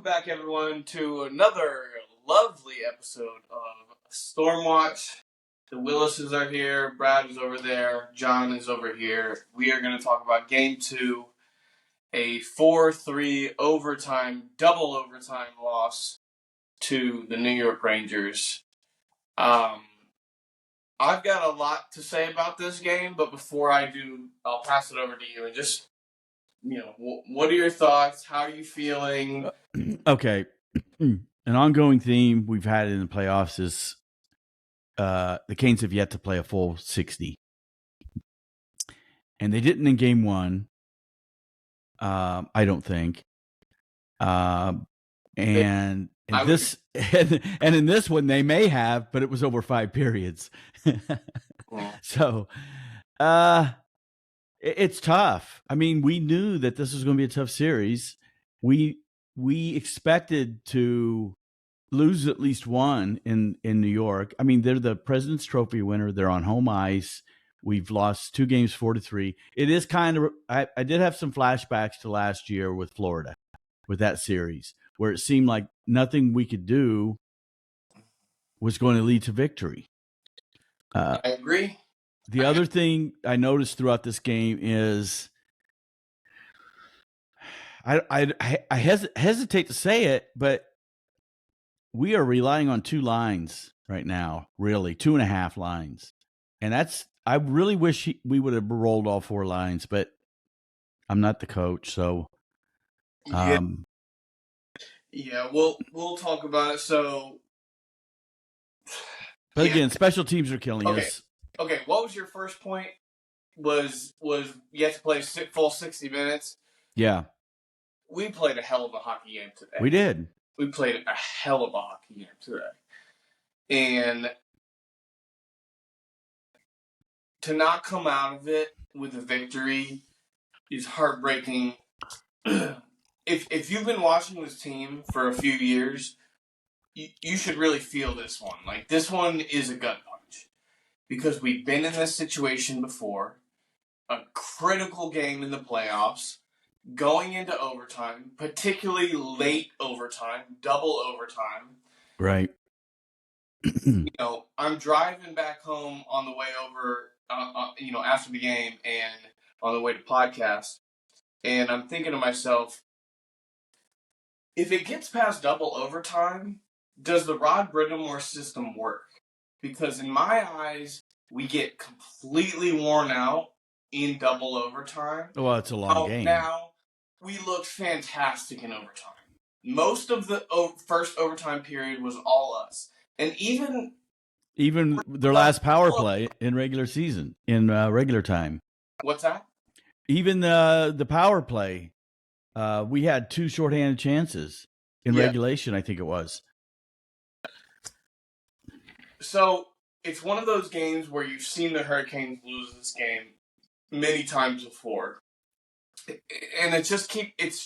back, everyone, to another lovely episode of Stormwatch. The Willises are here, Brad is over there, John is over here. We are going to talk about Game 2, a 4-3 double overtime loss to the New York Rangers. I've got a lot to say about this game, but before I do, I'll pass it over to you and just, what are your thoughts? How are you feeling? Okay. An ongoing theme we've had in the playoffs is the Canes have yet to play a full 60. And they didn't in game one, I don't think. And in this one, they may have, but it was over 5 periods. So it's tough. I mean, we knew that this was going to be a tough series. We expected to lose at least one in New York. I mean, they're the President's Trophy winner. They're on home ice. We've lost 2 games 4-3. It is kind of I did have some flashbacks to last year with Florida, with that series, where it seemed like nothing we could do was going to lead to victory. I agree. The other thing I noticed throughout this game is I hesitate to say it, but we are relying on 2 lines right now, really, 2.5 lines. And I really wish we would have rolled all 4 lines, but I'm not the coach, so. Yeah, we'll talk about it. So. But again, special teams are killing us. Okay, what was your first point? Was you have to play full 60 minutes? Yeah. We played a hell of a hockey game today. We did. We played a hell of a hockey game today. And to not come out of it with a victory is heartbreaking. If you've been watching this team for a few years, you should really feel this one. Like, this one is a gut punch. Because we've been in this situation before. A critical game in the playoffs. Going into overtime, particularly late overtime, double overtime. Right. I'm driving back home on the way over, after the game and on the way to podcast. And I'm thinking to myself, if it gets past double overtime, does the Rod Brind'Amour system work? Because in my eyes, we get completely worn out in double overtime. Well, it's a long game. Now, we looked fantastic in overtime. Most of the first overtime period was all us. And even their last power play in regular season, in regular time. What's that? Even the power play, we had 2 shorthanded chances in regulation, I think it was. So it's one of those games where you've seen the Hurricanes lose this game many times before. And it's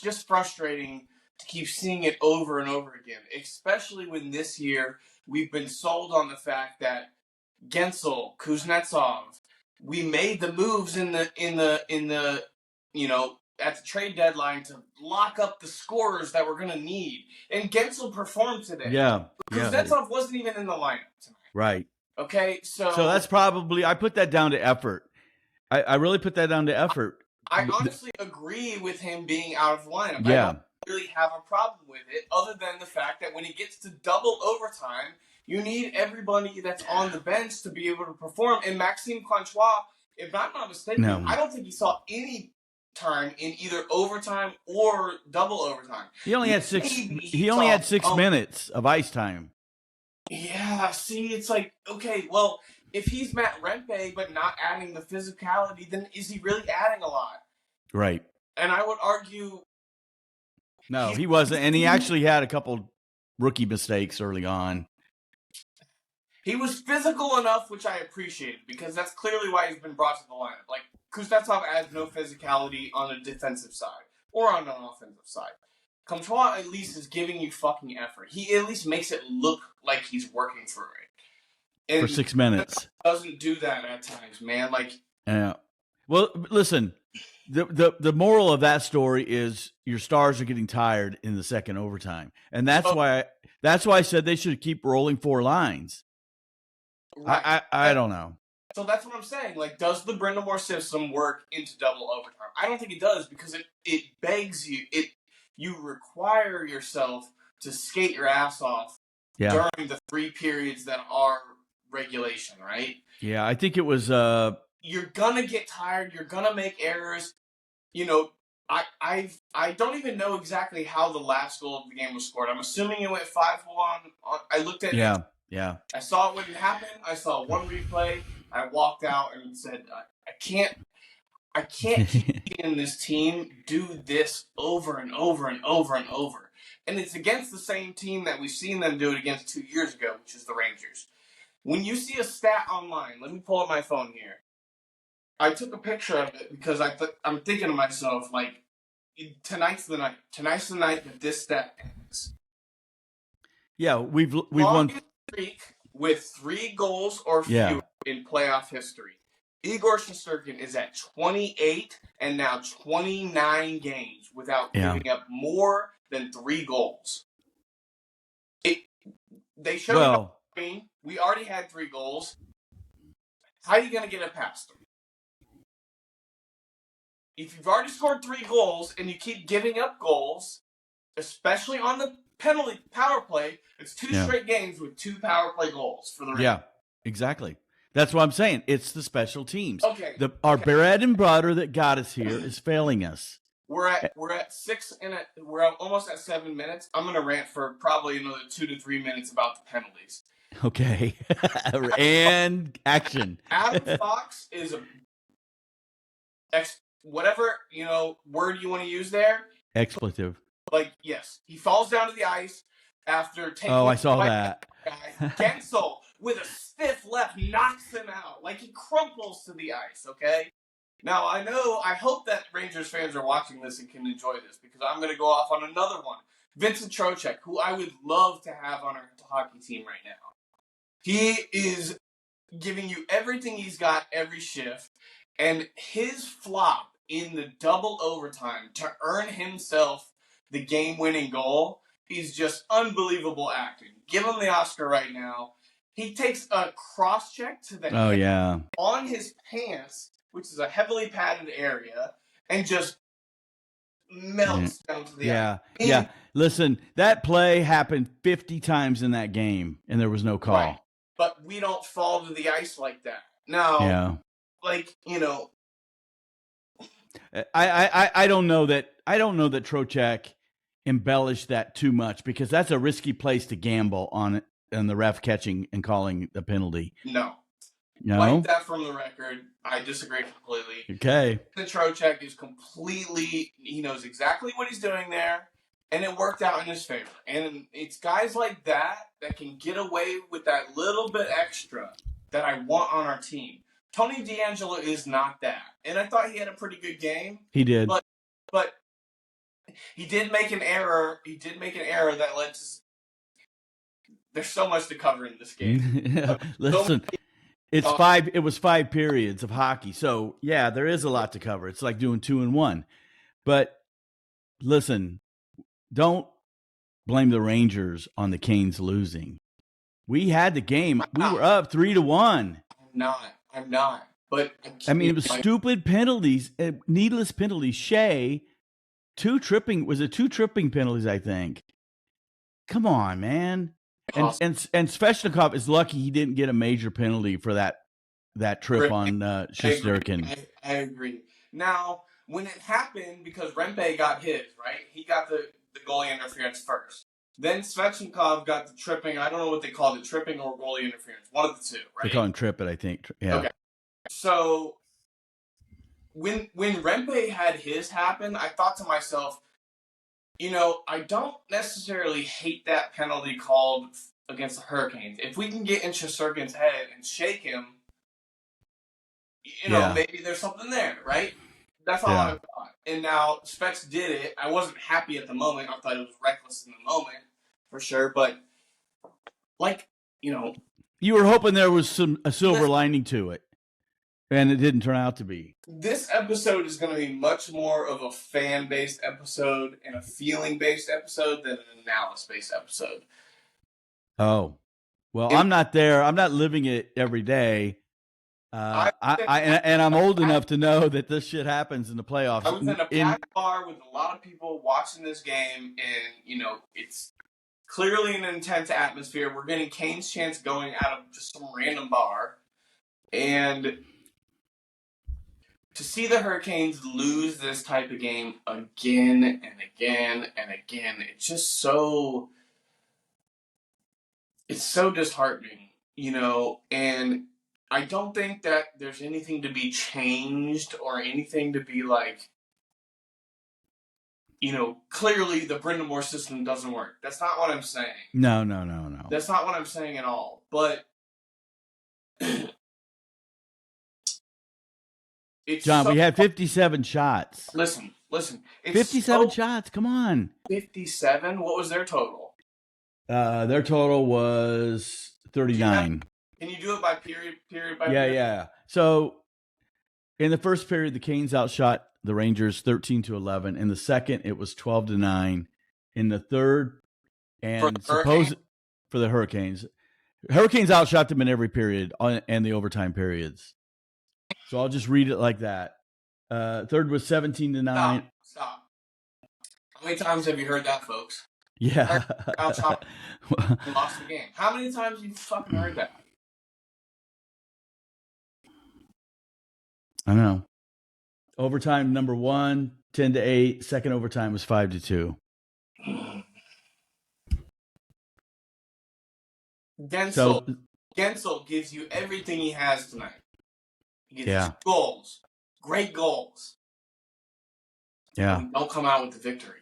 just frustrating to keep seeing it over and over again, especially when this year we've been sold on the fact that Guentzel, Kuznetsov, we made the moves in the at the trade deadline to lock up the scorers that we're going to need. And Guentzel performed today. Yeah. Kuznetsov wasn't even in the lineup tonight. Right. Okay, so that's probably, I put that down to effort. I really put that down to effort. I honestly agree with him being out of the lineup. Yeah. I don't really have a problem with it, other than the fact that when it gets to double overtime, you need everybody that's on the bench to be able to perform. And Maxime Comtois, if I'm not mistaken, I don't think he saw any time in either overtime or double overtime. He only had 6 minutes of ice time. Yeah, see, it's like, okay, well, if he's Matt Rempe but not adding the physicality, then is he really adding a lot? Right. And I would argue... No, he wasn't. And he actually had a couple rookie mistakes early on. He was physical enough, which I appreciated, because that's clearly why he's been brought to the lineup. Like, Kuznetsov adds no physicality on the defensive side or on an offensive side. Comtois at least is giving you fucking effort. He at least makes it look like he's working for it. And for 6 minutes. Doesn't do that at times, man. Like, yeah. Well, listen, the moral of that story is your stars are getting tired in the second overtime, and that's why I said they should keep rolling 4 lines. Right. I don't know. So that's what I'm saying. Like, does the Brindamore system work into double overtime? I don't think it does, because it begs you, you require yourself to skate your ass off during the 3 periods that are regulation, right? Yeah, I think it was. You're gonna get tired. You're gonna make errors. You know, I don't even know exactly how the last goal of the game was scored. I'm assuming it went 5-1. I looked at it. Yeah. I saw it when it happened. I saw one replay. I walked out and said, I can't keep seeing this team do this over and over and over and over. And it's against the same team that we've seen them do it against 2 years ago, which is the Rangers. When you see a stat online, let me pull up my phone here. I took a picture of it because I'm thinking to myself, like, tonight's the night. Tonight's the night that this stat ends. Yeah, we've won streak with 3 goals or fewer in playoff history. Igor Shesterkin is at 28 and now 29 games without giving up more than 3 goals. They showed up. We already had 3 goals. How are you going to get it past them? If you've already scored 3 goals and you keep giving up goals, especially on the penalty power play, it's 2 straight games with 2 power play goals for the Rangers. Yeah, exactly. That's what I'm saying. It's the special teams. Okay. Our bread and butter that got us here is failing us. We're at 6 and we're almost at 7 minutes. I'm gonna rant for probably another 2 to 3 minutes about the penalties. Okay. And action. Adam Fox is whatever word you want to use there. Expletive. Like, yes, he falls down to the ice after taking. Oh, I saw that. Gensel with a stiff left knocks him out. Like, he crumples to the ice. Okay. Now I hope that Rangers fans are watching this and can enjoy this, because I'm going to go off on another one. Vincent Trocheck, who I would love to have on our hockey team right now. He is giving you everything he's got every shift, and his flop in the double overtime to earn himself the game-winning goal is just unbelievable acting. Give him the Oscar right now. He takes a cross-check to the head on his pants, which is a heavily padded area, and just melts down to the ice. Yeah. Listen, that play happened 50 times in that game, and there was no call. Right. But we don't fall to the ice like that. Now, I don't know that Trocheck embellished that too much, because that's a risky place to gamble on it, and the ref catching and calling the penalty. No. Wipe that from the record. I disagree completely. Okay. The Trocheck is completely, he knows exactly what he's doing there, and it worked out in his favor. And it's guys like that can get away with that little bit extra that I want on our team. Tony DeAngelo is not that. And I thought he had a pretty good game. He did. But he did make an error. That led to... There's so much to cover in this game. Listen, it was 5 periods of hockey. So, yeah, there is a lot to cover. It's like doing 2 in 1. But listen, don't blame the Rangers on the Canes losing. We had the game. We were up 3-1. I'm not. But it was stupid penalties, needless penalties. Shea, 2 tripping penalties, I think. Come on, man. And Svechnikov is lucky he didn't get a major penalty for that trip on Shesterkin. I agree. Now, when it happened, because Rempe got his, right? He got the goalie interference first. Then Svechnikov got the tripping. I don't know what they called it, tripping or goalie interference. One of the 2, right? They call him trip it, I think. Yeah. Okay. So when Rempe had his happen, I thought to myself, I don't necessarily hate that penalty called against the Hurricanes. If we can get in Shesterkin's head and shake him, maybe there's something there, right? That's all I thought. And now Specs did it. I wasn't happy at the moment. I thought it was reckless in the moment, for sure. But, you were hoping there was a silver lining to it. And it didn't turn out to be. This episode is going to be much more of a fan-based episode and a feeling-based episode than an analysis-based episode. Oh, well, I'm not there. I'm not living it every day. And I'm old enough to know that this shit happens in the playoffs. I was in a packed bar with a lot of people watching this game, and it's clearly an intense atmosphere. We're getting Kane's chance going out of just some random bar, and to see the Hurricanes lose this type of game again and again and again, it's just so disheartening, and I don't think that there's anything to be changed or anything to be like, clearly the Brind'Amour system doesn't work. That's not what I'm saying. No. That's not what I'm saying at all. But John, we had 57 shots. Listen. 57 shots. Come on. 57? What was their total? Their total was 39. Can you do it by period by yeah, period? Yeah. So in the first period, the Canes outshot the Rangers 13-11. In the second, it was 12-9. In the third, and for the Hurricanes. Hurricanes outshot them in every period and the overtime periods. So I'll just read it like that. Third was 17-9. Stop. How many times have you heard that, folks? Yeah. Outshot and lost the game. How many times have you fucking heard that? I know. Overtime number 1, 10-8. Second overtime was 5-2. Gensel gives you everything he has tonight. He gets goals, great goals. Yeah. We don't come out with the victory.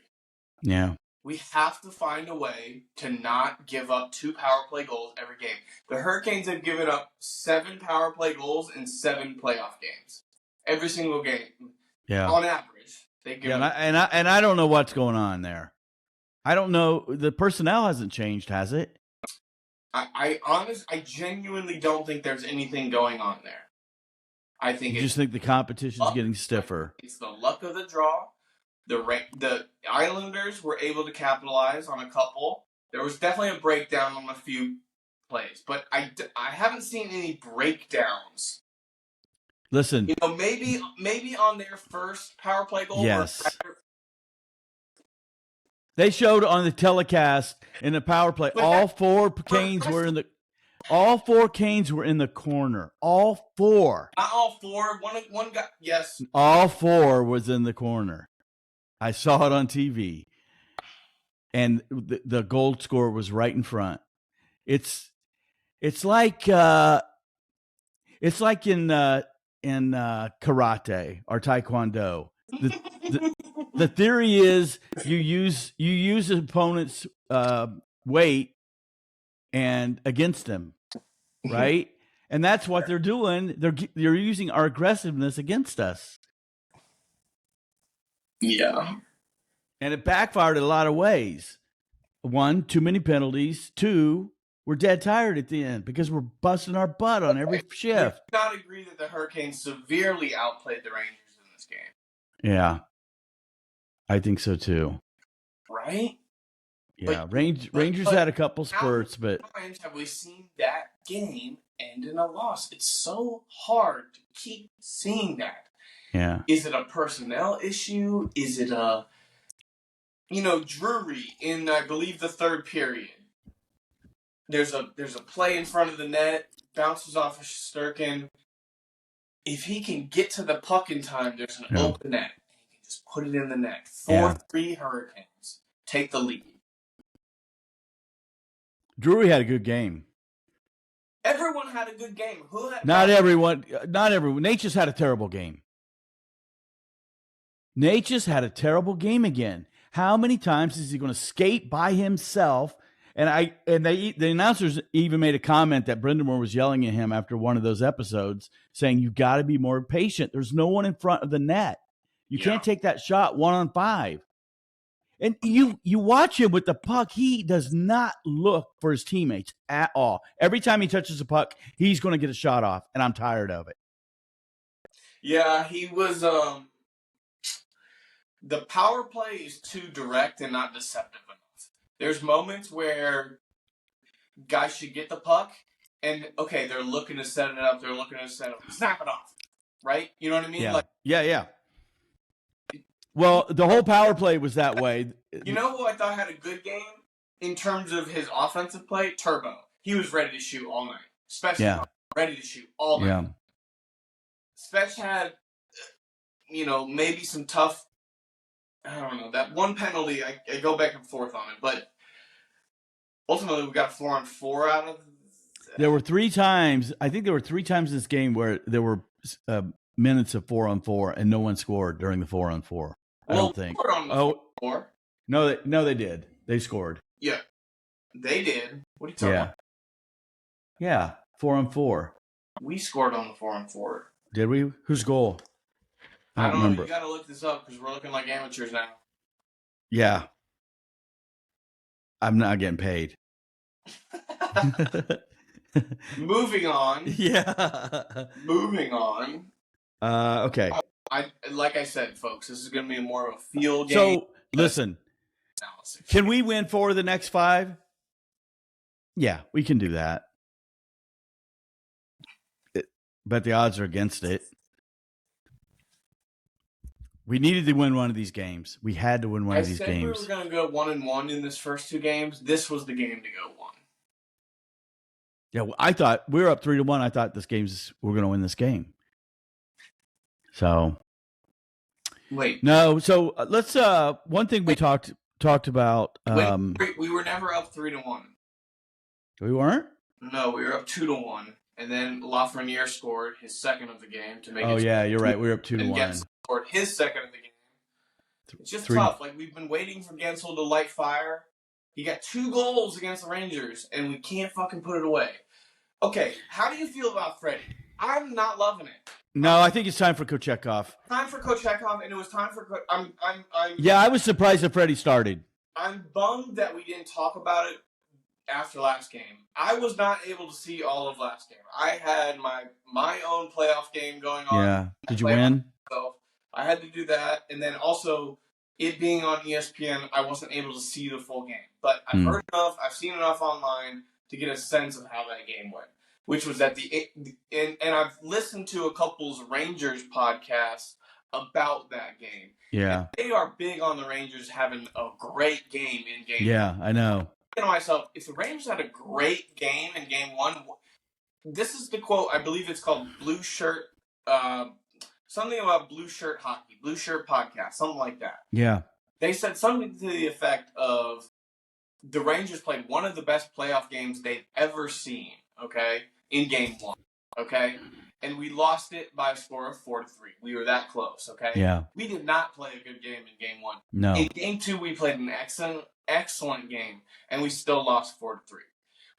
Yeah. We have to find a way to not give up 2 power play goals every game. The Hurricanes have given up 7 power play goals in 7 playoff games. Every single game. Yeah. On average, they give up. And I don't know what's going on there. I don't know. The personnel hasn't changed, has it? I genuinely don't think there's anything going on there. I think you just think the competition's getting stiffer. It's the luck of the draw. The Islanders were able to capitalize on a couple. There was definitely a breakdown on a few plays, but I haven't seen any breakdowns. Listen, maybe on their first power play goal. Yes. They showed on the telecast in the power play. All 4 Canes were in the. All 4 Canes were in the corner. All 4. Not all 4. One guy. Yes. All 4 was in the corner. I saw it on TV, and the goal scorer was right in front. It's like in karate or taekwondo. The theory is you use the opponent's weight and against them, right? And that's what they're doing. They're using our aggressiveness against us. Yeah. And it backfired in a lot of ways. 1, too many penalties. 2, we're dead tired at the end because we're busting our butt on every shift. I do not agree that the Hurricanes severely outplayed the Rangers in this game. Yeah. I think so too. Right? Yeah. Rangers had a couple spurts, but how many times have we seen that game end in a loss? It's so hard to keep seeing that. Yeah. Is it a personnel issue? Is it Drury in, I believe, the third period? There's a play in front of the net, bounces off of Shesterkin. If he can get to the puck in time, there's an open net. He can just put it in the net. 4-3 Hurricanes take the lead. Drury had a good game. Everyone had a good game. Not everyone. Nate just had a terrible game. Nate just had a terrible game again. How many times is he going to skate by himself? And the announcers even made a comment that Brind'Amour was yelling at him after one of those episodes, saying, "You got to be more patient. There's no one in front of the net. You can't take that shot 1-on-5." And you watch him with the puck. He does not look for his teammates at all. Every time he touches the puck, he's going to get a shot off, and I'm tired of it. Yeah, he was. The power play is too direct and not deceptive enough. There's moments where guys should get the puck, and okay, they're looking to set it up. They're looking to set it up. Snap it off, right? You know what I mean? Yeah, Like, yeah. Well, the whole power play was that way. you know who I thought had a good game in terms of his offensive play? Turbo. He was ready to shoot all night. Especially ready to shoot all night. Yeah. Spetch had, maybe some tough. I don't know, that one penalty. I go back and forth on it, but ultimately we got 4-on-4 out of. There were 3 times. I think there were 3 times in this game where there were minutes of 4-on-4 and no one scored during the 4-on-4. I don't think. On 4. No, they did. They scored. Yeah, they did. What are you talking about? Yeah, 4-on-4. We scored on the 4-on-4. Did we? Whose goal? I don't remember. know. You got to look this up because we're looking like amateurs now. Yeah. I'm not getting paid. Moving on. Yeah. Moving on. Okay. Like I said, folks, this is going to be more of a field game. So, listen. Analysis. Can we win 4 of the next 5? Yeah, we can do that. But the odds are against it. We needed to win one of these games. We had to win one of these games. We were going to go 1-1 in this first 2 games. This was the game to go 1. Yeah, I thought we were up 3-1. I thought we're going to win this game. So, wait, no. So let's. One thing we talked about. Wait, we were never up 3-1. We weren't. No, we were up 2-1, and then Lafreniere scored his second of the game to make. Oh yeah, you're right. We were up 2-1. And Gensel scored his second of the game. It's just tough. Like, we've been waiting for Gensel to light fire. He got 2 goals against the Rangers, and we can't fucking put it away. Okay, how do you feel about Freddie? I'm not loving it. No, I think it's time for Kochetkov. Time for Kochetkov, and it was time for. Yeah, I was surprised that Freddie started. I'm bummed that we didn't talk about it after last game. I was not able to see all of last game. I had my own playoff game going on. Yeah. Did you win? So I had to do that, and then also it being on ESPN, I wasn't able to see the full game. But I've heard enough. I've seen enough online to get a sense of how that game went. Which was at and I've listened to a couple's Rangers podcasts about that game. Yeah. And they are big on the Rangers having a great game in game 1. Yeah, I know. I'm thinking to myself, if the Rangers had a great game in game 1, this is the quote, I believe it's called Blue Shirt, something about Blue Shirt Hockey, Blue Shirt Podcast, something like that. Yeah. They said something to the effect of the Rangers played one of the best playoff games they've ever seen, okay? In game 1, okay? And we lost it by a score of 4-3. We were that close, okay? Yeah. We did not play a good game in game 1. No. In game 2, we played an excellent game, and we still lost 4-3.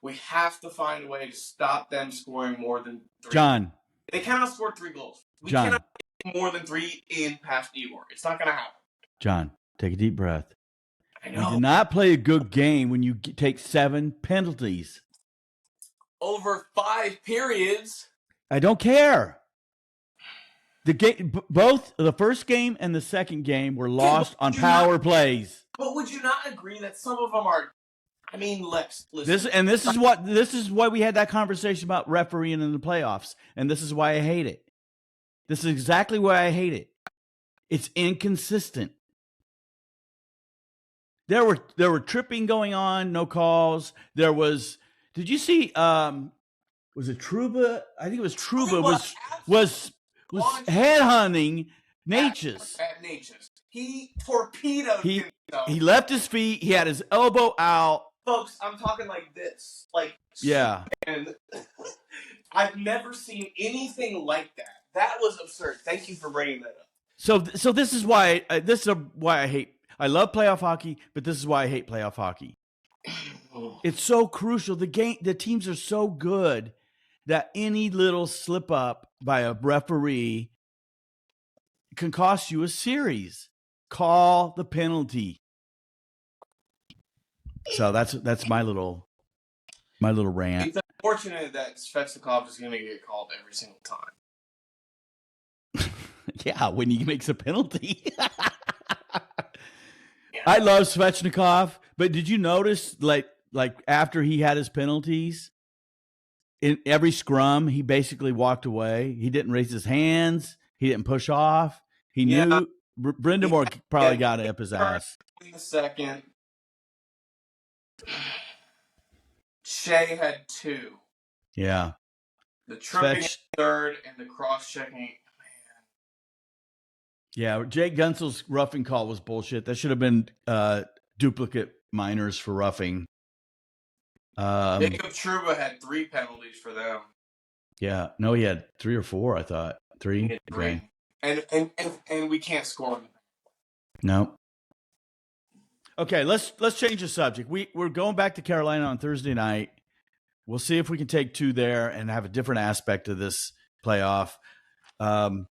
We have to find a way to stop them scoring more than 3. John. They cannot score 3 goals. We cannot get more than 3 in past Igor. It's not going to happen. John, take a deep breath. I know. You did not play a good game when you take 7 penalties. Over 5 periods. I don't care. The game, both the first game and the second game were lost on power plays. But would you not agree that some of them are? I mean, listen. This is why we had that conversation about refereeing in the playoffs, and this is why I hate it. This is exactly why I hate it. It's inconsistent. There were tripping going on, no calls. There was. Did you see? Was it Trouba? I think it was Trouba was headhunting Natchez. At Natchez, he torpedoed himself. He left his feet. He had his elbow out. Folks, I'm talking like this, yeah. And I've never seen anything like that. That was absurd. Thank you for bringing that up. So this is why I hate. I love playoff hockey, but this is why I hate playoff hockey. It's so crucial. The teams are so good that any little slip up by a referee can cost you a series. Call the penalty. So that's my little rant. It's unfortunate that Svechnikov is going to get called every single time. Yeah, when he makes a penalty. Yeah. I love Svechnikov, but did you notice, like after he had his penalties, in every scrum, he basically walked away. He didn't raise his hands. He didn't push off. He knew Brindamore probably got it up his ass. In the second, Shea had 2. Yeah. The tripping in third and the cross-checking. Yeah, Jake Gunsel's roughing call was bullshit. That should have been duplicate minors for roughing. Jacob Trouba had 3 penalties for them. Yeah, no, he had 3 or 4. I thought 3. Okay. And we can't score them. No. Okay, let's change the subject. We're going back to Carolina on Thursday night. We'll see if we can take 2 there and have a different aspect of this playoff. And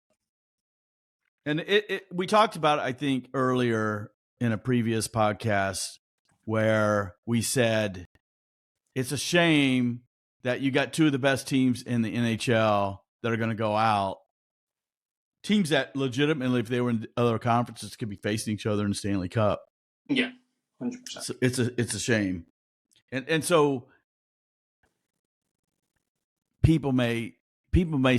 we talked about it, I think, earlier in a previous podcast where we said it's a shame that you got 2 of the best teams in the NHL that are going to go out. Teams that legitimately, if they were in other conferences, could be facing each other in the Stanley Cup. Yeah, 100%. So it's a shame, and so people may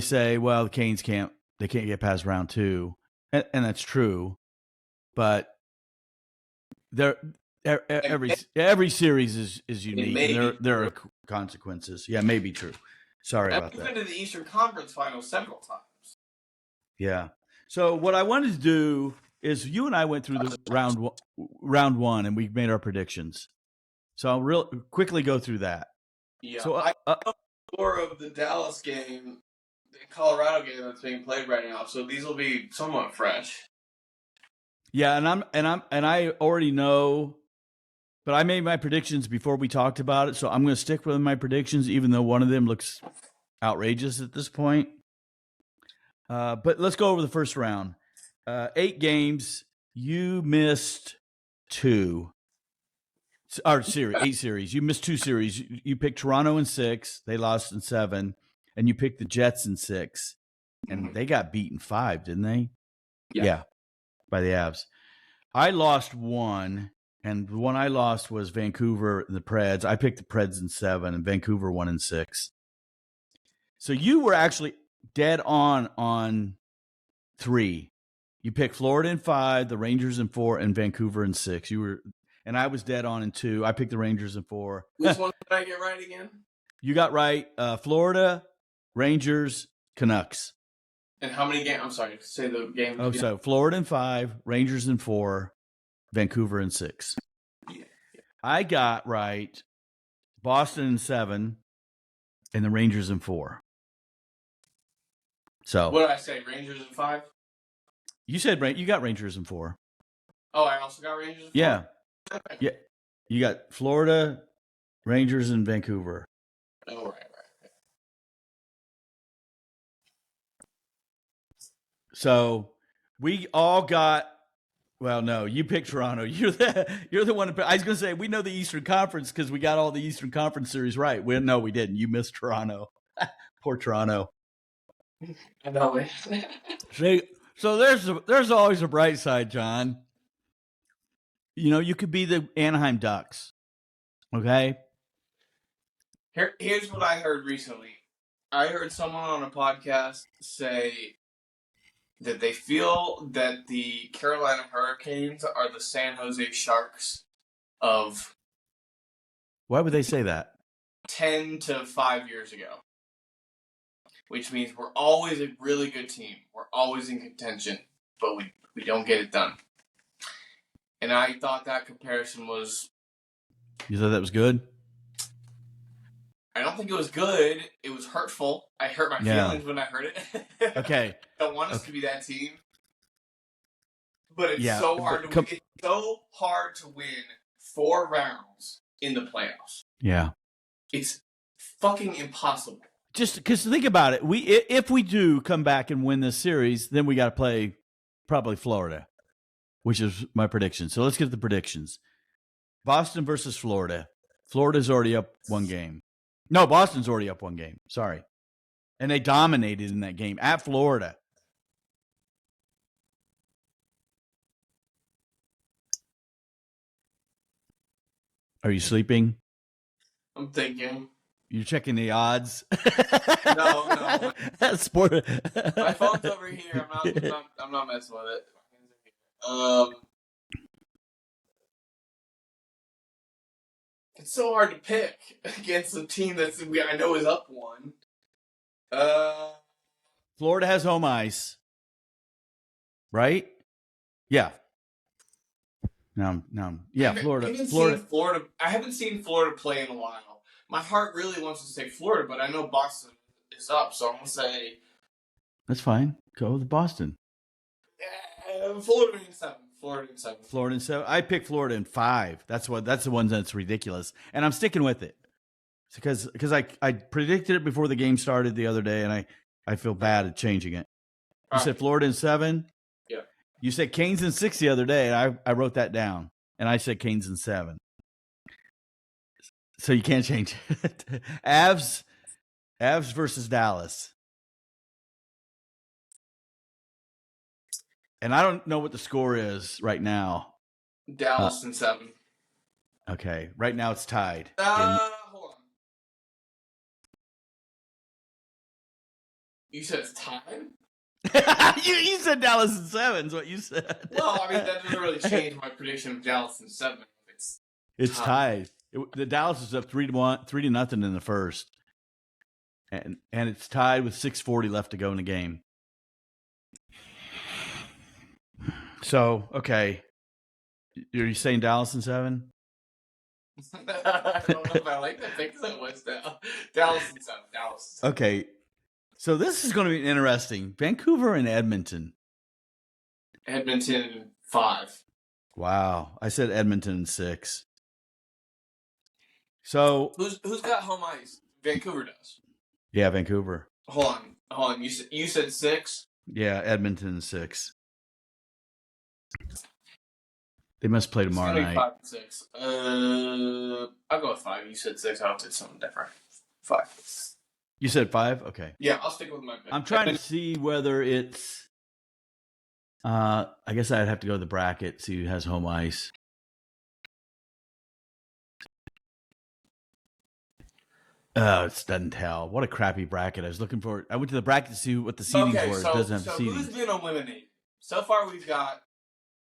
say, well, the Canes can't get past round 2, and that's true, but every series is unique. And there are consequences. Yeah, maybe true. Sorry about that. I've been to the Eastern Conference Finals several times. Yeah. So what I wanted to do is you and I went through the round 1 and we made our predictions. So I'll real quickly go through that. Yeah. So I know the score of the Dallas game, the Colorado game that's being played right now. So these will be somewhat fresh. Yeah, and I already know, but I made my predictions before we talked about it. So I'm going to stick with my predictions, even though one of them looks outrageous at this point. But let's go over the first round. 8 games. You missed 2. Or 8 series. You missed 2 series. You picked Toronto in 6. They lost in 7. And you picked the Jets in 6. And they got beaten 5, didn't they? Yeah. By the Avs. I lost 1. And the one I lost was Vancouver and the Preds. I picked the Preds in 7 and Vancouver won in 6. So you were actually dead on 3. You picked Florida in 5, the Rangers in 4, and Vancouver in 6. And I was dead on in 2. I picked the Rangers in 4. Which one did I get right again? You got right. Florida, Rangers, Canucks. And how many games? I'm sorry, say the game. Oh, so Florida in 5, Rangers in 4, Vancouver in 6. Yeah. I got right Boston in 7, and the Rangers in 4. So what did I say? Rangers in 5? You said you got Rangers in 4. Oh, I also got Rangers in 4? Yeah. Okay. Yeah. You got Florida, Rangers, and Vancouver. Oh, right. So we all got. Well, no, you picked Toronto. You're the one. I was going to say we know the Eastern Conference because we got all the Eastern Conference series right. No, we didn't. You missed Toronto. Poor Toronto. I know. So there's always a bright side, John. You know, you could be the Anaheim Ducks. Okay. Here's what I heard recently. I heard someone on a podcast say that they feel that the Carolina Hurricanes are the San Jose Sharks of. Why would they say that? 10 to 5 years ago. Which means we're always a really good team. We're always in contention, but we don't get it done. And I thought that comparison was... You thought that was good? I don't think it was good. It was hurtful. I hurt my feelings when I heard it. Okay. I don't want us to be that team. But it's so hard to win. It's so hard to win 4 rounds in the playoffs. Yeah. It's fucking impossible. Just because think about it, if we do come back and win this series, then we got to play probably Florida, which is my prediction. So let's get the predictions. Boston versus Florida. Florida's already up 1 game. No, Boston's already up 1 game. Sorry, and they dominated in that game at Florida. Are you sleeping? I'm thinking. You're checking the odds. No. Sport. My phone's over here. I'm not messing with it. It's so hard to pick against a team I know is up one. Florida has home ice, right? Yeah. No. Yeah, Florida. I haven't seen Florida play in a while. My heart really wants to say Florida, but I know Boston is up, so I'm gonna say that's fine. Go with Boston. Florida in 7. Florida in 7. I picked Florida in 5. That's the one that's ridiculous, and I'm sticking with it because I predicted it before the game started the other day, and I feel bad at changing it. You said Florida in 7. Yeah. You said Canes in 6 the other day, and I wrote that down, and I said Canes in 7. So you can't change it. Avs versus Dallas. And I don't know what the score is right now. Dallas in 7. Okay. Right now it's tied. Hold on. You said it's tied? you said Dallas in 7 is what you said. Well, I mean, that doesn't really change my prediction of Dallas in 7. It's tied. The Dallas is up 3-0 in the first. And it's tied with 6:40 left to go in the game. So, okay. Are you saying Dallas in 7? I don't know if I like that pick because it was Dallas in 7. Dallas. Okay. So this is going to be interesting. Vancouver and Edmonton. Edmonton 5. Wow. I said Edmonton in 6. So who's got home ice? Vancouver does. Yeah, Vancouver. Hold on. You said 6? Yeah, Edmonton in 6. They must play tomorrow night. 5 and 6. I'll go with 5. You said 6. I'll do something different. 5. You said 5? Okay. Yeah, I'll stick with my pick. I'm trying to see whether it's. I guess I'd have to go to the bracket, see who has home ice. It doesn't tell. What a crappy bracket. I was looking for. I went to the bracket to see what the seedings were. It doesn't have the seedings. Who's been eliminated? So far, we've got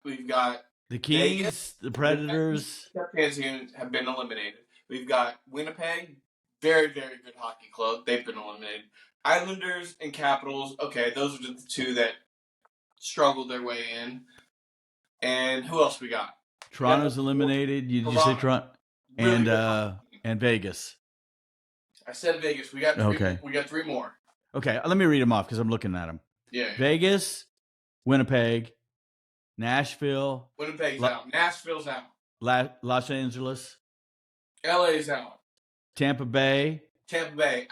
the Kings, Vegas, the Predators. The Pantheons have been eliminated. We've got Winnipeg, very, very good hockey club. They've been eliminated. Islanders and Capitals. Okay, those are just the two that struggled their way in. And who else we got? Toronto's eliminated. You say Toronto and Vegas. I said Vegas. We got 3, okay. We got 3 more. Okay, let me read them off because I'm looking at them. Yeah. Vegas, Winnipeg, Nashville. Winnipeg's out. Nashville's out. Los Angeles. LA's out. Tampa Bay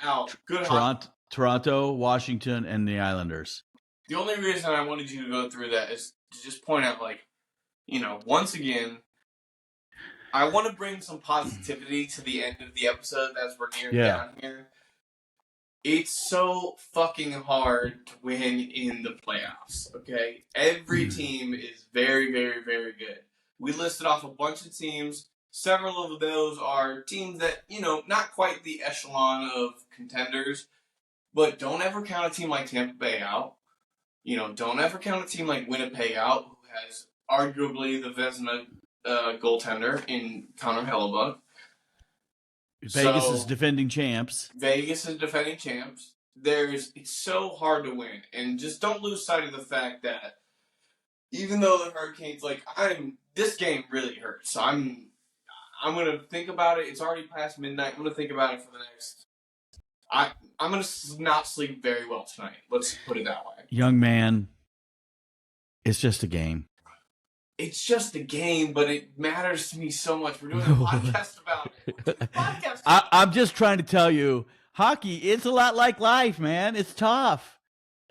out. Good Toronto, Washington, and the Islanders. The only reason I wanted you to go through that is to just point out, once again, I want to bring some positivity to the end of the episode as we're nearing down here. It's so fucking hard to win in the playoffs, okay? Every team is very, very, very good. We listed off a bunch of teams. Several of those are teams that, not quite the echelon of contenders, but don't ever count a team like Tampa Bay out. Don't ever count a team like Winnipeg out, who has arguably the Vezina goaltender in Connor Hellebuyck. Vegas is defending champs. It's so hard to win, and just don't lose sight of the fact that even though the Hurricanes, this game really hurts. So I'm gonna think about it. It's already past midnight. I'm gonna think about it for the next. I'm gonna not sleep very well tonight. Let's put it that way. Young man, it's just a game. It's just a game, but it matters to me so much. We're doing a podcast about it. I'm just trying to tell you, hockey, it's a lot like life, man. It's tough.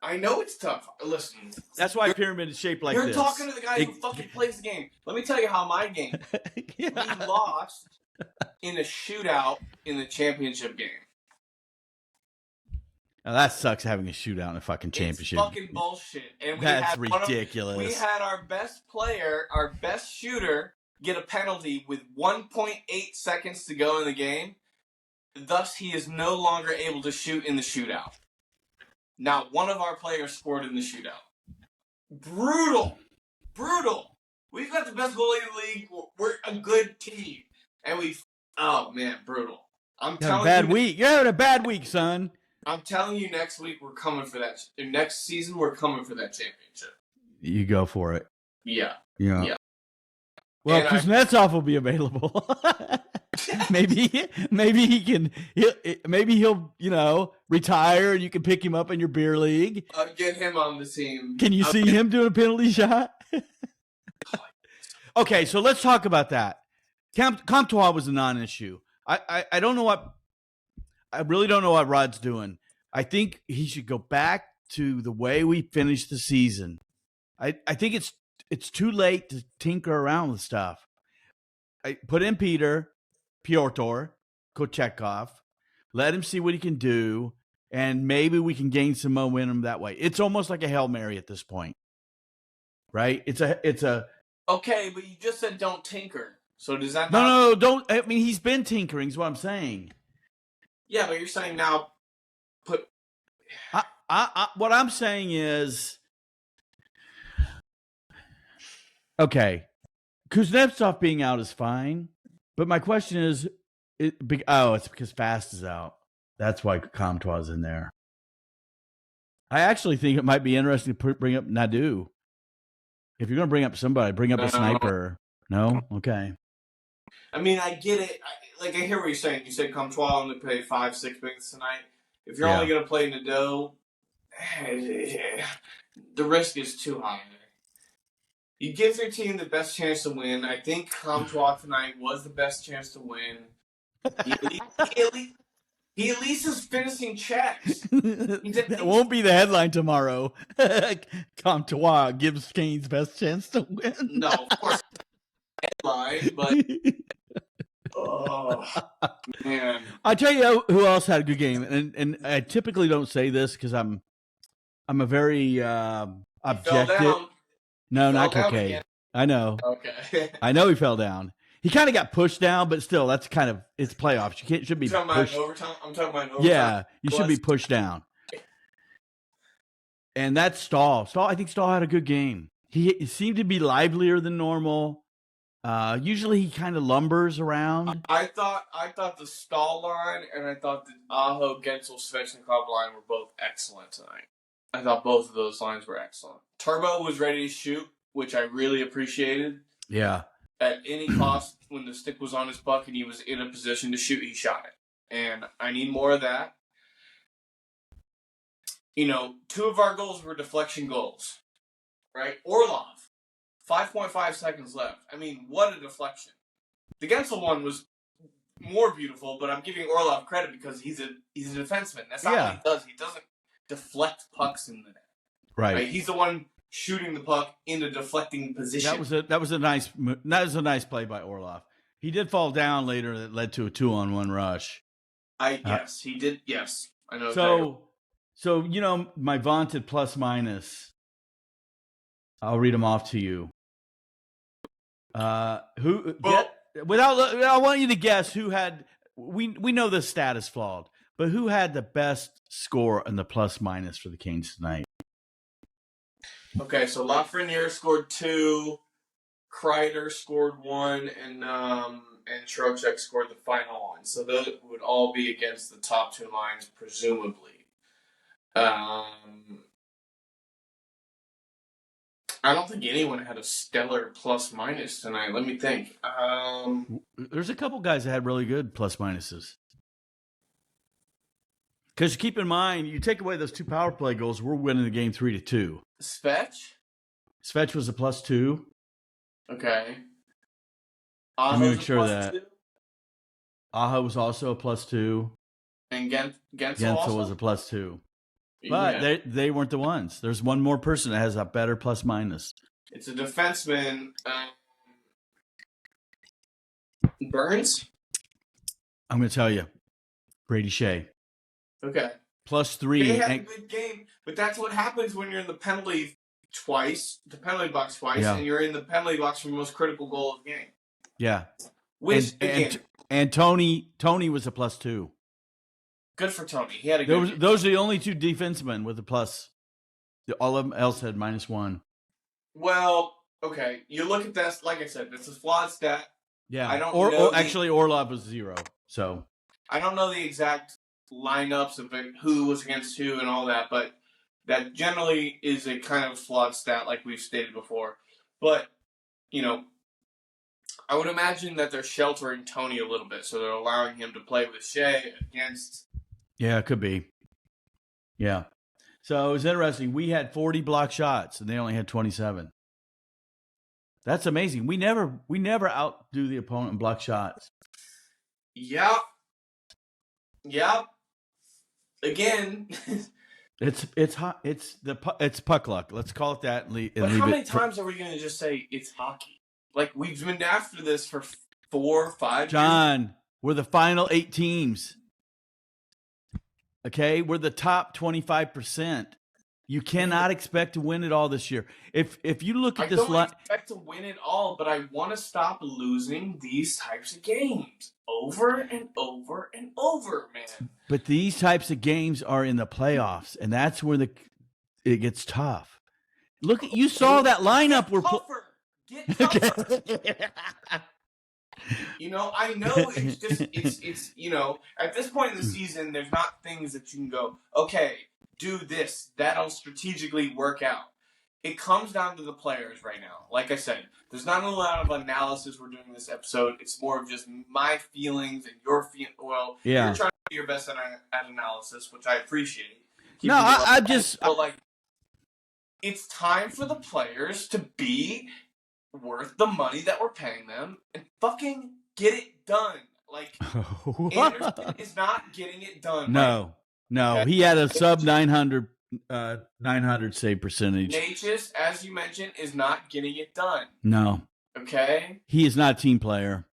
I know it's tough. Listen. That's why Pyramid is shaped like this. You're talking to the guy who fucking plays the game. Let me tell you how my game. We lost in a shootout in the championship game. Now that sucks having a shootout in a fucking championship. It's fucking bullshit. And that's ridiculous. We had our best player, our best shooter, get a penalty with 1.8 seconds to go in the game. Thus, he is no longer able to shoot in the shootout. Now, one of our players scored in the shootout. Brutal. We've got the best goalie in the league. We're a good team. And oh man, brutal. I'm telling you. You're having a bad week, son. I'm telling you, next week we're coming for that. Next season we're coming for that championship. You go for it. Yeah. Well, Kuznetsov will be available. maybe he'll retire and you can pick him up in your beer league. Get him on the team. Can you see him doing a penalty shot? Okay, so let's talk about that. Comtois was a non-issue. I don't know what. I really don't know what Rod's doing. I think he should go back to the way we finished the season. I think it's too late to tinker around with stuff. I put in Piotr Kochetkov, let him see what he can do, and maybe we can gain some momentum that way. It's almost like a Hail Mary at this point, right? It's a okay, but you just said don't tinker. So does that no, don't. I mean, he's been tinkering is what I'm saying. Yeah, but you're saying now put. What I'm saying is, okay, Kuznetsov being out is fine, but my question is, it's because Fast is out. That's why Comtois is in there. I actually think it might be interesting to bring up Nadeau. If you're going to bring up somebody, bring up a sniper. No? Okay. I mean, I get it. I hear what you're saying. You said Comtois only played 5-6 minutes tonight. If you're only going to play Nadeau, the risk is too high. You give your team the best chance to win. I think Comtois tonight was the best chance to win. He at least is finishing checks. That won't be the headline tomorrow. Comtois gives Kane's best chance to win. No, of course. Headline, but oh man! I tell you who else had a good game, and I typically don't say this because I'm a very objective. No, not Cocaine. I know. Okay. I know he fell down. He kind of got pushed down, but still, that's kind of it's playoffs. You should be pushed. Overtime. I'm talking about overtime. Yeah, you should be pushed down. And that's Stahl. I think Stahl had a good game. He seemed to be livelier than normal. Usually he kind of lumbers around. I thought the Stahl line and I thought the Aho, Gensel, Svechnikov line were both excellent tonight. I thought both of those lines were excellent. Turbo was ready to shoot, which I really appreciated. Yeah. At any cost, when the stick was on his puck and he was in a position to shoot, he shot it. And I need more of that. You know, 2 of our goals were deflection goals. Right? Orlov, 5.5 seconds left. I mean, what a deflection. The Gensel one was more beautiful, but I'm giving Orlov credit because he's a defenseman. That's not what he does. He doesn't deflect pucks in the net. Right. He's the one shooting the puck in a deflecting position. That was a nice play by Orlov. He did fall down later that led to a 2-on-1 rush. Yes, he did. Yes, I know. So you know my vaunted plus minus. I'll read them off to you. I want you to guess who had. We know the stat is flawed, but who had the best score in the plus minus for the Canes tonight? Okay, so Lafreniere scored 2, Kreider scored 1, and Trocheck scored the final one. So those would all be against the top 2 lines, presumably. I don't think anyone had a stellar plus minus tonight. Let me think. There's a couple guys that had really good plus minuses. Because keep in mind, you take away those 2 power play goals, we're winning the game 3-2. Svech was a +2. Okay. Let me make sure of that. Aho was also a +2. And Gensel was a +2. But they weren't the ones. There's one more person that has a better plus minus. It's a defenseman. Burns? I'm going to tell you. Brady Shea. Okay. +3. They had a good game, but that's what happens when you're in the penalty box twice, and you're in the penalty box for the most critical goal of the game. Yeah. Which And again, and Tony was a +2. good for Tony. He had a good game. Those are the only 2 defensemen with a plus. All of them else had -1. Well, okay. You look at this, like I said, it's a flawed stat. Yeah. I don't know. Actually, Orlov was 0. So I don't know the exact lineups of who was against who and all that, but that generally is a kind of flawed stat, like we've stated before. But, you know, I would imagine that they're sheltering Tony a little bit, so they're allowing him to play with Shea against. yeah, it could be. Yeah. So it was interesting. We had 40 block shots, and they only had 27. That's amazing. We never outdo the opponent in block shots. Yep. Again. It's hot. It's puck luck. Let's call it that. But how many times are we going to just say it's hockey? Like, we've been after this for 4 or 5 years. John, we're the final 8 teams. Okay, we're the top 25%. You cannot expect to win it all this year. If you look at this line, I don't expect to win it all, but I want to stop losing these types of games over and over and over, man. But these types of games are in the playoffs, and that's where it gets tough. Look, you saw that lineup. Get tougher. You know, I know it's just it's you know, at this point in the season, there's not things that you can go, okay, do this, that'll strategically work out. It comes down to the players right now. Like I said, there's not a lot of analysis we're doing this episode. It's more of just my feelings and your feelings. Well, yeah. You're trying to do your best at analysis, which I appreciate. No, I just... But, like, it's time for the players to be worth the money that we're paying them and fucking get it done. Like, Anderson is not getting it done. No, okay? He had a sub 900 save percentage. Necas, as you mentioned, is not getting it done. No. Okay? He is not a team player.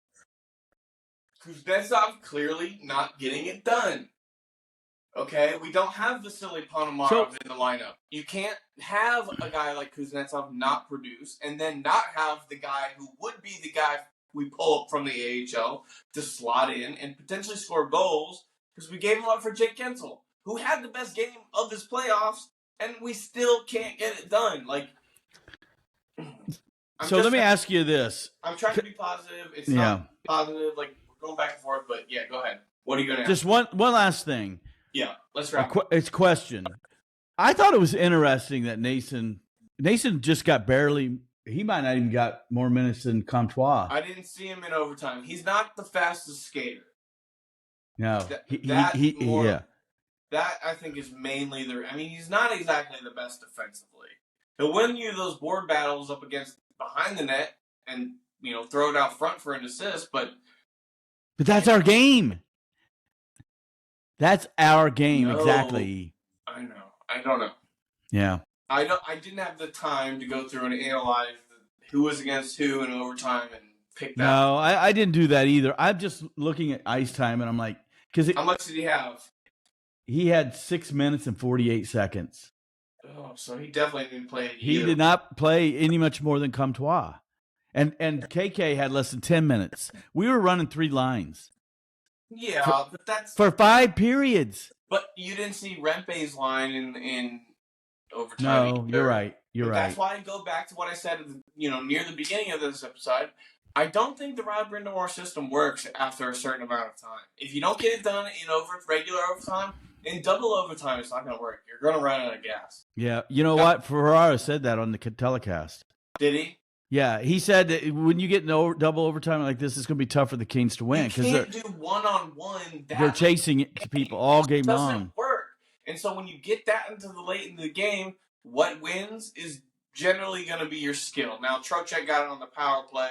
Kuznetsov clearly not getting it done. Okay? We don't have Vasily Ponomarev in the lineup. You can't have a guy like Kuznetsov not produce and then not have the guy who would be the guy we pull up from the AHL to slot in and potentially score goals because we gave him up for Jake Gensel, who had the best game of this playoffs, and we still can't get it done. Like, let me ask you this. I'm trying to be positive. It's not positive. Like, we're going back and forth, but yeah, go ahead. What are you going to ask? Just one last thing. Yeah, let's wrap. It's question. I thought it was interesting that Nason just got barely. He might not even got more minutes than Comtois. I didn't see him in overtime. He's not the fastest skater. No, That I think is mainly he's not exactly the best defensively. He'll win you those board battles up against behind the net and throw it out front for an assist, but that's our game. That's our game, exactly. I know. I don't know. Yeah. I didn't have the time to go through and analyze who was against who in overtime and pick that. No, I didn't do that either. I'm just looking at ice time, and I'm like, how much did he have? He had 6 minutes and 48 seconds. Oh, so he definitely didn't play. He did not play any much more than Comtois, and KK had less than 10 minutes. We were running 3 lines. Yeah, but that's for 5 periods. But you didn't see Rempe's line in overtime. No, you're right. You're right. That's why I go back to what I said, near the beginning of this episode. I don't think the Rod Brind'Amour system works after a certain amount of time. If you don't get it done in regular overtime, in double overtime, it's not going to work. You're going to run out of gas. Yeah, you know what? Ferraro said that on the telecast. Did he? Yeah, he said that when you get in double overtime like this, it's going to be tough for the Canes to win because you can't do one-on-one. They're chasing people all game long. It doesn't work. And so when you get that into the late in the game, what wins is generally going to be your skill. Now, Trocheck got it on the power play.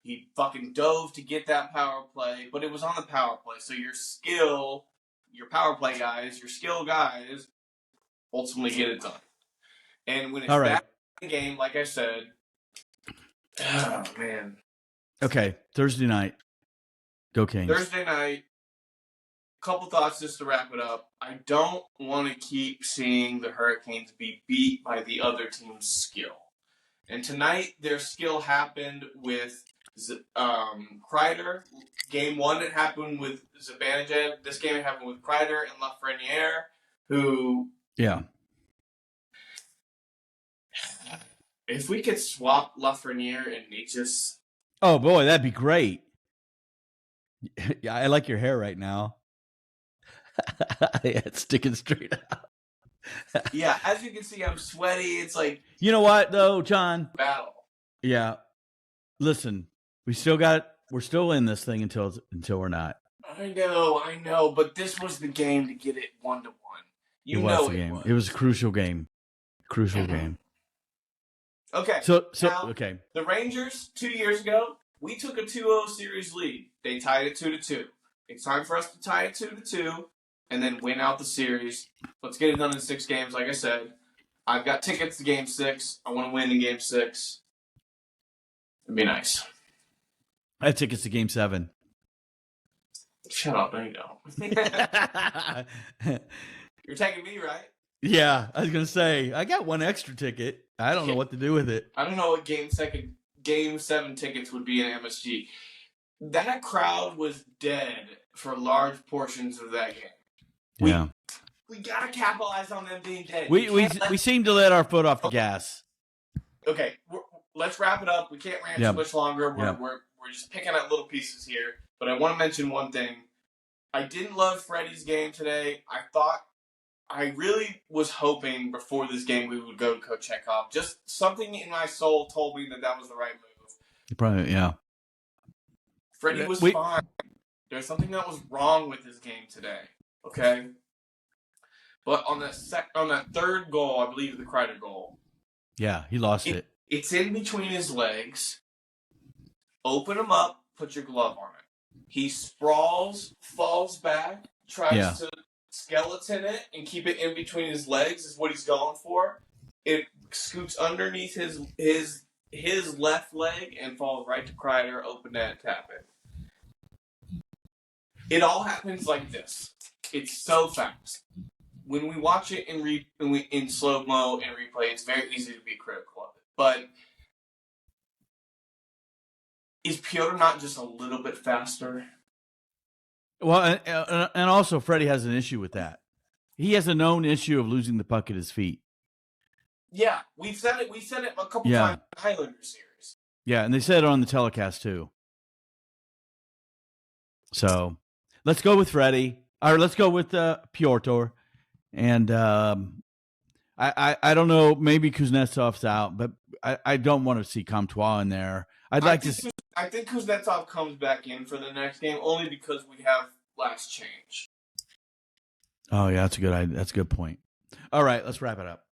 He fucking dove to get that power play, but it was on the power play. So your skill, your power play guys, your skill guys, ultimately get it done. And when it's back in the game, like I said, oh, man. Okay, Thursday night. Go Canes. Thursday night. Couple thoughts just to wrap it up. I don't want to keep seeing the Hurricanes be beat by the other team's skill. And tonight, their skill happened with Kreider. Game 1, it happened with Zibanejad. This game, it happened with Kreider and Lafreniere, who... Yeah. If we could swap Lafreniere and Necas... Oh, boy, that'd be great. Yeah, I like your hair right now. It's sticking straight out. Yeah, as you can see, I'm sweaty. It's like... You know what, though, John? Battle. Yeah. Listen, we're still in this thing until we're not. I know, but this was the game to get it 1-1. It was a crucial game. Game. Okay. So now, okay. The Rangers 2 years ago, we took a 2-0 series lead. They tied it 2-2. It's time for us to tie it 2-2 and then win out the series. Let's get it done in 6 games, like I said. I've got tickets to Game 6. I want to win in Game 6. It'd be nice. I have tickets to Game 7. Shut up, no you don't. You're taking me, right? Yeah, I was going to say, I got one extra ticket. I don't know what to do with it. I don't know what Game 7 tickets would be in MSG. That crowd was dead for large portions of that game. Yeah. We got to capitalize on them being dead. We seem to let our foot off the gas. Okay, let's wrap it up. We can't rant too much longer. We're just picking out little pieces here. But I want to mention one thing. I didn't love Freddie's game today. I really was hoping before this game we would go to Kochetkov. Just something in my soul told me that was the right move. Probably, yeah. Freddie was fine. There's something that was wrong with his game today. Okay? But on that third goal, I believe the Kreider goal. Yeah, he lost it. It's in between his legs. Open him up, put your glove on it. He sprawls, falls back, tries to skeleton it and keep it in between his legs is what he's going for. It scoots underneath his left leg and falls right to Kreider, open net, tap it. It all happens like this. It's so fast. When we watch it in slow-mo and replay, it's very easy to be critical of it. But is Piotr not just a little bit faster? Well, and also Freddie has an issue with that. He has a known issue of losing the puck at his feet. Yeah, we've said it. We said it a couple times in the Highlander series. Yeah, and they said it on the telecast too. So let's go with Freddie. Or let's go with Piotr. And I don't know. Maybe Kuznetsov's out, but I don't want to see Comtois in there. I think Kuznetsov comes back in for the next game only because we have last change. Oh yeah, that's a good point. All right, let's wrap it up.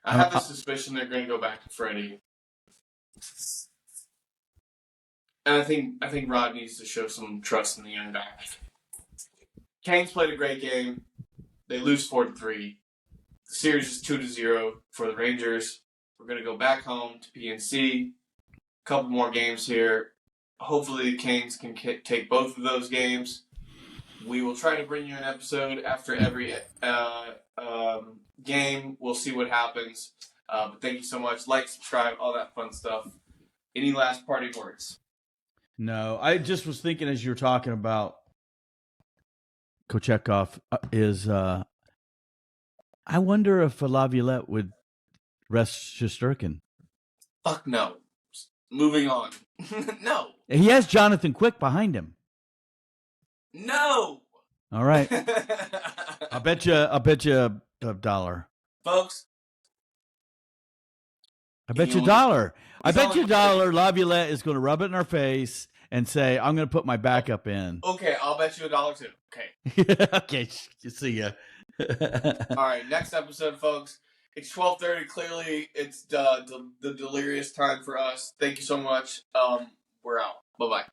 I have a suspicion they're going to go back to Freddie, and I think Rod needs to show some trust in the young guy. Canes played a great game. They lose 4-3. The series is 2-0 for the Rangers. We're going to go back home to PNC. A couple more games here. Hopefully the Canes can take both of those games. We will try to bring you an episode after every game. We'll see what happens. But thank you so much. Like, subscribe, all that fun stuff. Any last parting words? No, I just was thinking as you were talking about Kochetkov I wonder if Laviolette would rest Shesterkin. Fuck no. Moving on. No. He has Jonathan Quick behind him. No. All right. I'll bet you $1. Folks. I bet you $1. I bet you $1 Laviolette is going to rub it in our face and say, I'm going to put my backup in. Okay, I'll bet you $1 too. Okay. Okay, see ya. All right, next episode, folks. It's 12:30. Clearly, it's the delirious time for us. Thank you so much. We're out. Bye-bye.